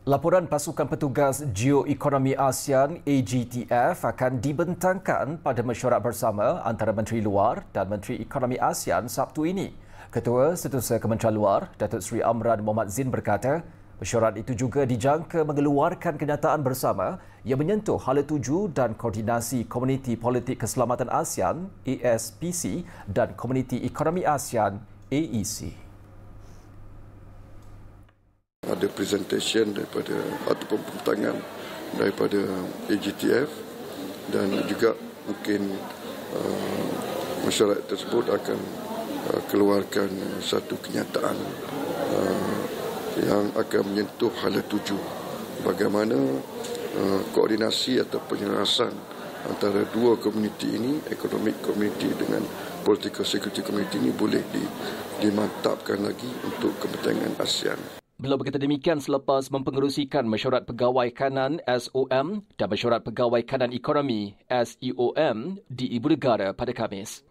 Laporan Pasukan Petugas Geoekonomi ASEAN AGTF akan dibentangkan pada mesyuarat bersama antara Menteri Luar dan Menteri Ekonomi ASEAN Sabtu ini. Ketua Setiausaha Kementerian Luar, Datuk Seri Amran Mohamed Zin berkata, mesyuarat itu juga dijangka mengeluarkan kenyataan bersama yang menyentuh hala tuju dan koordinasi Komuniti Politik Keselamatan ASEAN ASPC dan Komuniti Ekonomi ASEAN AEC. Ada presentation daripada ataupun pembentangan daripada AGTF dan juga mungkin mesyuarat tersebut akan keluarkan satu kenyataan yang akan menyentuh hala tuju bagaimana koordinasi atau penyelarasan antara dua komuniti ini, economic community dengan political security community ini boleh dimantapkan lagi untuk kepentingan ASEAN. Beliau berkata demikian selepas mempengerusikan Mesyuarat Pegawai Kanan SOM dan Mesyuarat Pegawai Kanan Ekonomi SEOM di Ibu Negara pada Khamis.